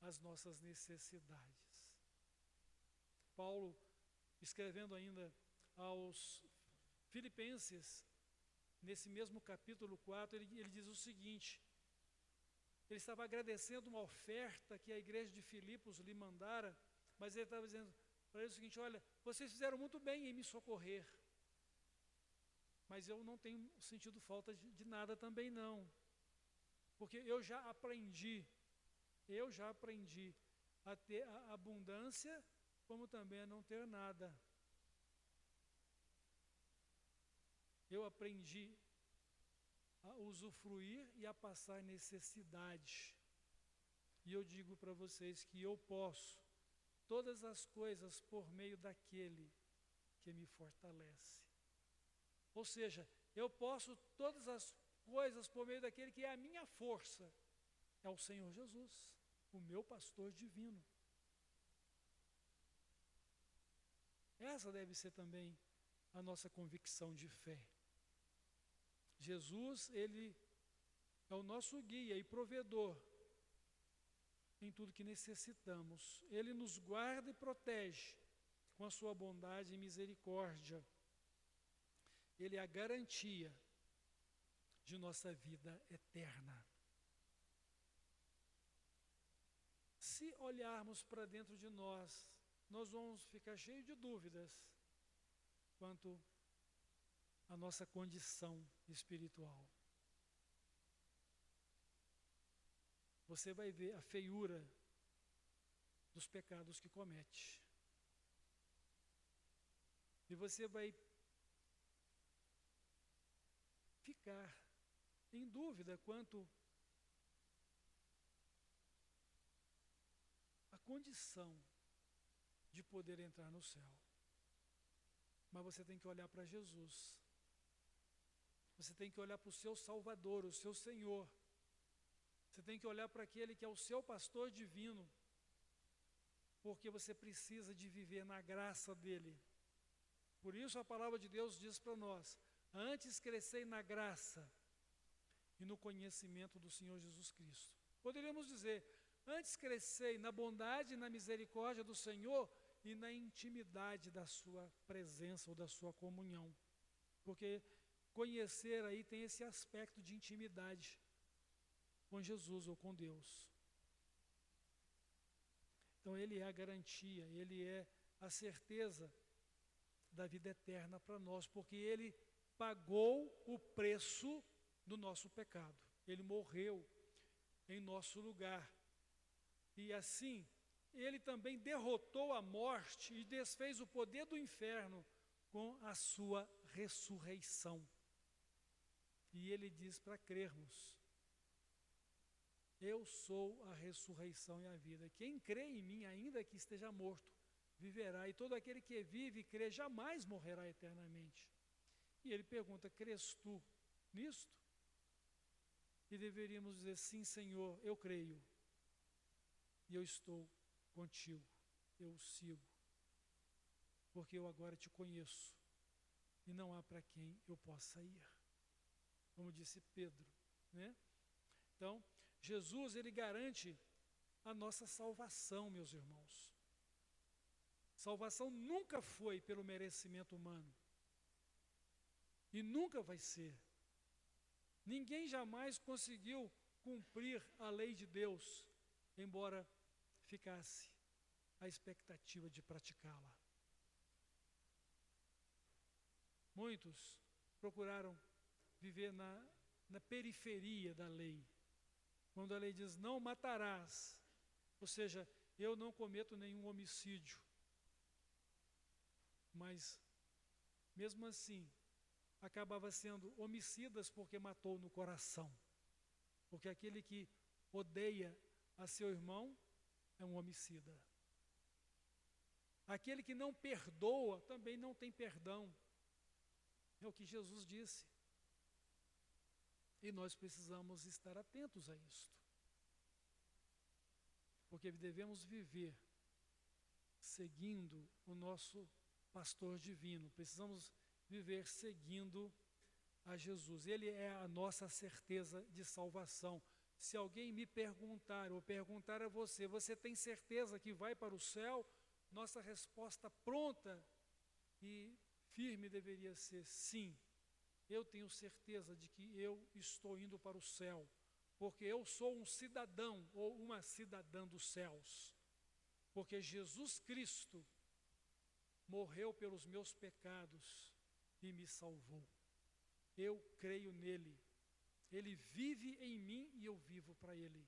as nossas necessidades. Paulo, escrevendo ainda aos Filipenses, nesse mesmo capítulo 4, ele diz o seguinte: ele estava agradecendo uma oferta que a igreja de Filipos lhe mandara, mas ele estava dizendo para ele o seguinte: olha, vocês fizeram muito bem em me socorrer, mas eu não tenho sentido falta de nada também não, porque eu já aprendi a ter a abundância, como também a não ter nada. Eu aprendi a usufruir e a passar necessidade. E eu digo para vocês que eu posso todas as coisas por meio daquele que me fortalece. Ou seja, eu posso todas as coisas por meio daquele que é a minha força. É o Senhor Jesus, o meu pastor divino. Essa deve ser também a nossa convicção de fé. Jesus, ele é o nosso guia e provedor em tudo que necessitamos. Ele nos guarda e protege com a sua bondade e misericórdia. Ele é a garantia de nossa vida eterna. Se olharmos para dentro de nós, nós vamos ficar cheios de dúvidas quanto à nossa condição espiritual. Você vai ver a feiura dos pecados que comete. E você vai ficar em dúvida quanto à condição de poder entrar no céu. Mas você tem que olhar para Jesus. Você tem que olhar para o seu Salvador, o seu Senhor. Você tem que olhar para aquele que é o seu pastor divino, porque você precisa de viver na graça dele. Por isso a palavra de Deus diz para nós: antes crescei na graça e no conhecimento do Senhor Jesus Cristo. Poderíamos dizer: antes crescei na bondade e na misericórdia do Senhor e na intimidade da sua presença ou da sua comunhão. Porque conhecer aí tem esse aspecto de intimidade com Jesus ou com Deus. Então ele é a garantia, ele é a certeza da vida eterna para nós, porque ele pagou o preço do nosso pecado. Ele morreu em nosso lugar. E assim, ele também derrotou a morte e desfez o poder do inferno com a sua ressurreição. E ele diz para crermos: eu sou a ressurreição e a vida. Quem crê em mim, ainda que esteja morto, viverá. E todo aquele que vive e crê jamais morrerá eternamente. E ele pergunta: crês tu nisto? E deveríamos dizer: sim, Senhor, eu creio. E eu estou contigo, eu o sigo. Porque eu agora te conheço. E não há para quem eu possa ir. Como disse Pedro, né? Então, Jesus, ele garante a nossa salvação, meus irmãos. Salvação nunca foi pelo merecimento humano. E nunca vai ser. Ninguém jamais conseguiu cumprir a lei de Deus, embora ficasse a expectativa de praticá-la. Muitos procuraram viver na periferia da lei. Quando a lei diz: não matarás, ou seja, eu não cometo nenhum homicídio. Mas, mesmo assim, acabava sendo homicidas porque matou no coração. Porque aquele que odeia a seu irmão é um homicida. Aquele que não perdoa também não tem perdão. É o que Jesus disse. E nós precisamos estar atentos a isto. Porque devemos viver seguindo o nosso pastor divino. Precisamos viver seguindo a Jesus. Ele é a nossa certeza de salvação. Se alguém me perguntar, ou perguntar a você, você tem certeza que vai para o céu? Nossa resposta pronta e firme deveria ser sim. Eu tenho certeza de que eu estou indo para o céu, porque eu sou um cidadão ou uma cidadã dos céus. Porque Jesus Cristo morreu pelos meus pecados e me salvou. Eu creio nele. Ele vive em mim e eu vivo para ele.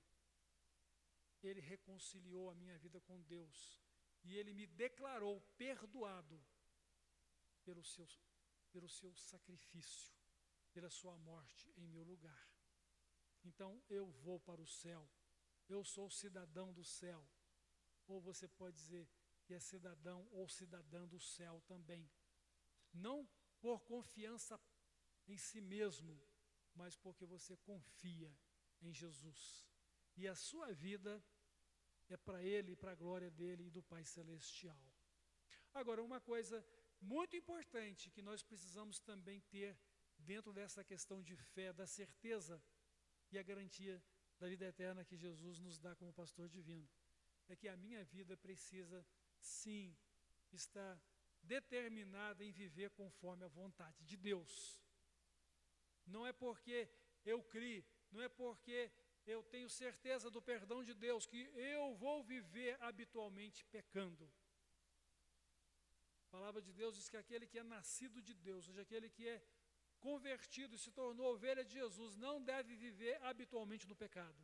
Ele reconciliou a minha vida com Deus. E ele me declarou perdoado pelo seu sacrifício, pela sua morte em meu lugar. Então eu vou para o céu. Eu sou cidadão do céu. Ou você pode dizer que é cidadão ou cidadã do céu também. Não por confiança em si mesmo, mas porque você confia em Jesus. E a sua vida é para Ele, para a glória dEle e do Pai Celestial. Agora, uma coisa muito importante que nós precisamos também ter dentro dessa questão de fé, da certeza e a garantia da vida eterna que Jesus nos dá como pastor divino, é que a minha vida precisa, sim, estar determinada em viver conforme a vontade de Deus. Não é porque eu criei, não é porque eu tenho certeza do perdão de Deus que eu vou viver habitualmente pecando. A palavra de Deus diz que aquele que é nascido de Deus, ou seja, aquele que é convertido e se tornou ovelha de Jesus, não deve viver habitualmente no pecado.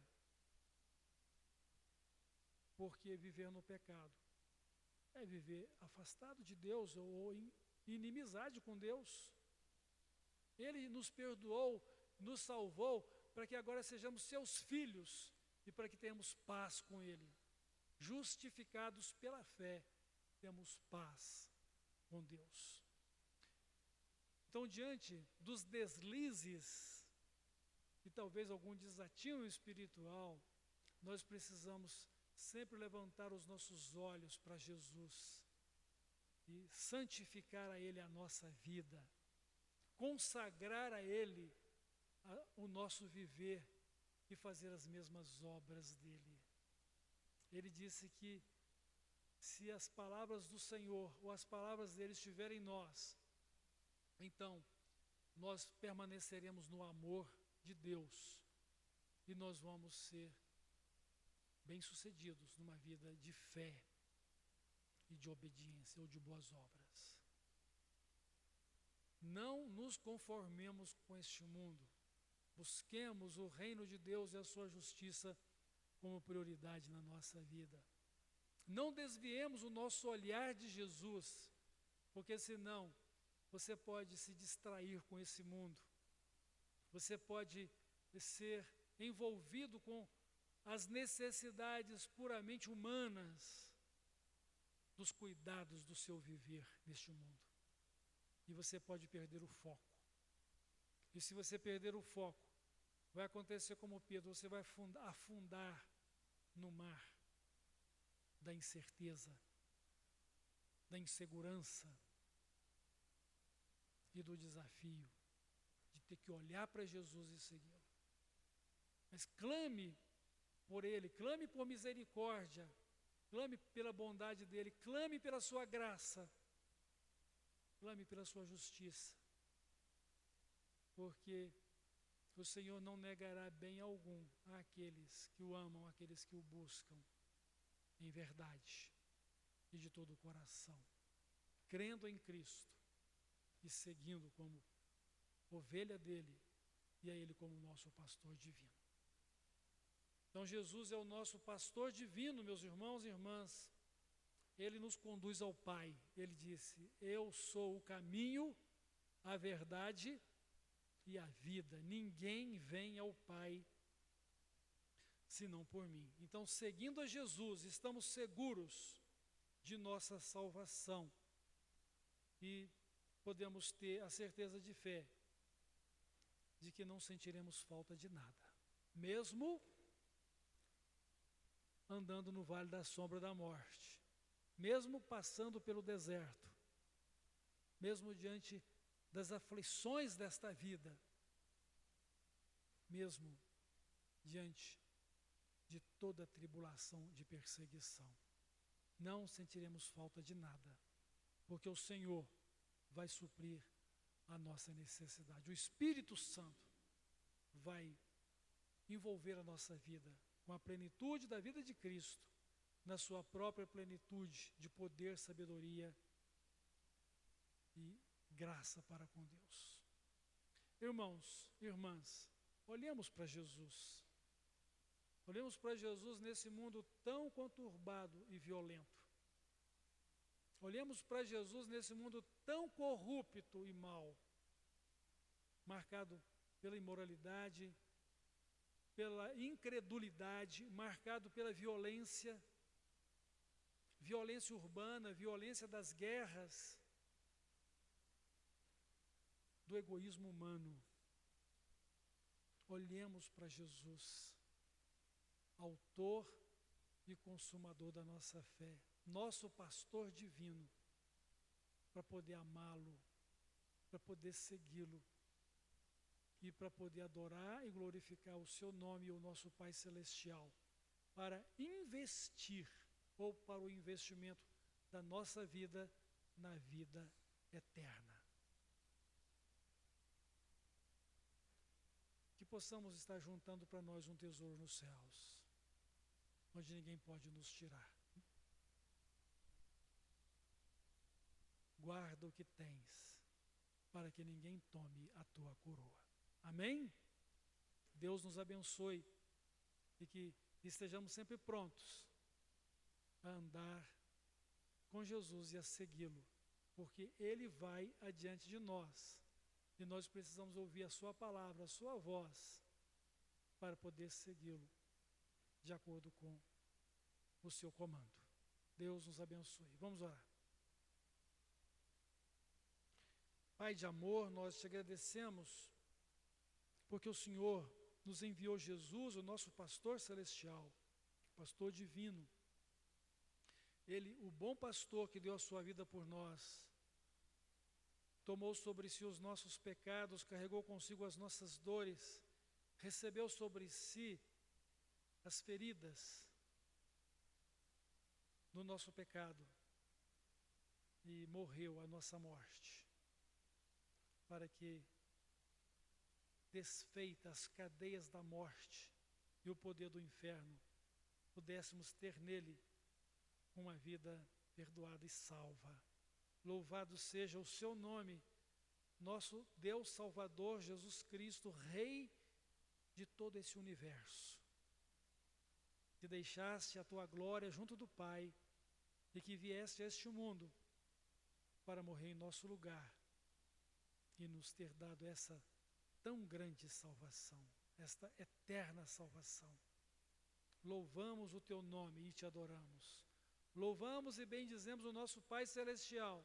Porque viver no pecado é viver afastado de Deus ou em inimizade com Deus. Ele nos perdoou, nos salvou, para que agora sejamos seus filhos e para que tenhamos paz com Ele. Justificados pela fé, temos paz com Deus. Então, diante dos deslizes e talvez algum desatino espiritual, nós precisamos sempre levantar os nossos olhos para Jesus e santificar a Ele a nossa vida, consagrar a Ele o nosso viver e fazer as mesmas obras dEle. Ele disse que se as palavras do Senhor ou as palavras dEle estiverem em nós, então nós permaneceremos no amor de Deus e nós vamos ser bem-sucedidos numa vida de fé e de obediência ou de boas obras. Não nos conformemos com este mundo. Busquemos o reino de Deus e a sua justiça como prioridade na nossa vida. Não desviemos o nosso olhar de Jesus, porque senão você pode se distrair com esse mundo. Você pode ser envolvido com as necessidades puramente humanas dos cuidados do seu viver neste mundo. E você pode perder o foco. E se você perder o foco, vai acontecer como Pedro, você vai afundar no mar da incerteza, da insegurança e do desafio de ter que olhar para Jesus e segui-lo. Mas clame por Ele, clame por misericórdia, clame pela bondade dEle, clame pela sua graça, clame pela sua justiça, porque o Senhor não negará bem algum àqueles que o amam, àqueles que o buscam em verdade e de todo o coração, crendo em Cristo e seguindo como ovelha dEle e a Ele como nosso pastor divino. Então Jesus é o nosso pastor divino, meus irmãos e irmãs. Ele nos conduz ao Pai. Ele disse: eu sou o caminho, a verdade e a vida. Ninguém vem ao Pai senão por mim. Então, seguindo a Jesus, estamos seguros de nossa salvação e podemos ter a certeza de fé de que não sentiremos falta de nada, mesmo andando no vale da sombra da morte, mesmo passando pelo deserto, mesmo diante das aflições desta vida, mesmo diante de toda tribulação de perseguição. Não sentiremos falta de nada, porque o Senhor vai suprir a nossa necessidade. O Espírito Santo vai envolver a nossa vida com a plenitude da vida de Cristo, na sua própria plenitude de poder, sabedoria e graça para com Deus. Irmãos, irmãs, olhemos para Jesus. Olhemos para Jesus nesse mundo tão conturbado e violento. Olhemos para Jesus nesse mundo tão corrupto e mau, marcado pela imoralidade, pela incredulidade, marcado pela violência, violência urbana, violência das guerras, do egoísmo humano. Olhemos para Jesus, autor e consumador da nossa fé, nosso pastor divino, para poder amá-lo, para poder segui-lo e para poder adorar e glorificar o seu nome e o nosso Pai Celestial, para investir ou para o investimento da nossa vida na vida eterna. Que possamos estar juntando para nós um tesouro nos céus, onde ninguém pode nos tirar. Guarda o que tens, para que ninguém tome a tua coroa. Amém? Deus nos abençoe e que estejamos sempre prontos a andar com Jesus e a segui-lo, porque Ele vai adiante de nós e nós precisamos ouvir a sua palavra, a sua voz, para poder segui-lo de acordo com o seu comando. Deus nos abençoe. Vamos orar. Pai de amor, nós te agradecemos porque o Senhor nos enviou Jesus, o nosso pastor celestial, pastor divino. Ele, o bom pastor que deu a sua vida por nós, tomou sobre si os nossos pecados, carregou consigo as nossas dores, recebeu sobre si as feridas do nosso pecado e morreu a nossa morte, para que, desfeitas as cadeias da morte e o poder do inferno, pudéssemos ter nele uma vida perdoada e salva. Louvado seja o seu nome, nosso Deus Salvador, Jesus Cristo, Rei de todo esse universo, que deixaste a tua glória junto do Pai e que vieste a este mundo para morrer em nosso lugar e nos ter dado essa tão grande salvação, esta eterna salvação. Louvamos o teu nome e te adoramos. Louvamos e bendizemos o nosso Pai Celestial,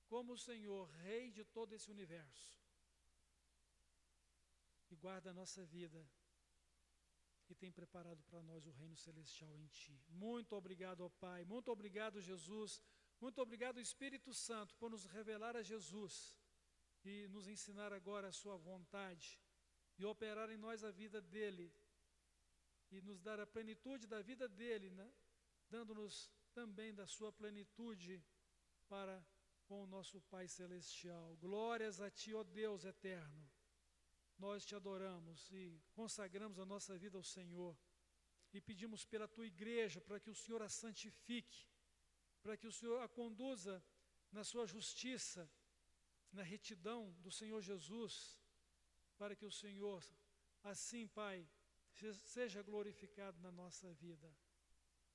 como o Senhor, Rei de todo esse universo. E guarda a nossa vida e tem preparado para nós o reino celestial em Ti. Muito obrigado, ó Pai, muito obrigado, Jesus, muito obrigado, Espírito Santo, por nos revelar a Jesus e nos ensinar agora a sua vontade e operar em nós a vida dele e nos dar a plenitude da vida dele, né? Dando-nos também da sua plenitude para com o nosso Pai Celestial. Glórias a Ti, ó Deus eterno. Nós Te adoramos e consagramos a nossa vida ao Senhor e pedimos pela Tua igreja para que o Senhor a santifique, para que o Senhor a conduza na sua justiça, na retidão do Senhor Jesus, para que o Senhor, assim, Pai, seja glorificado na nossa vida.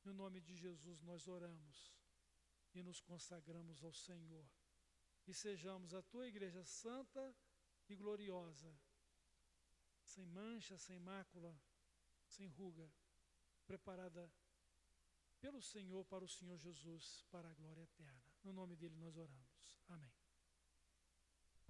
No nome de Jesus nós oramos e nos consagramos ao Senhor. E sejamos a Tua igreja santa e gloriosa, sem mancha, sem mácula, sem ruga, preparada pelo Senhor, para o Senhor Jesus, para a glória eterna. No nome dele nós oramos. Amém.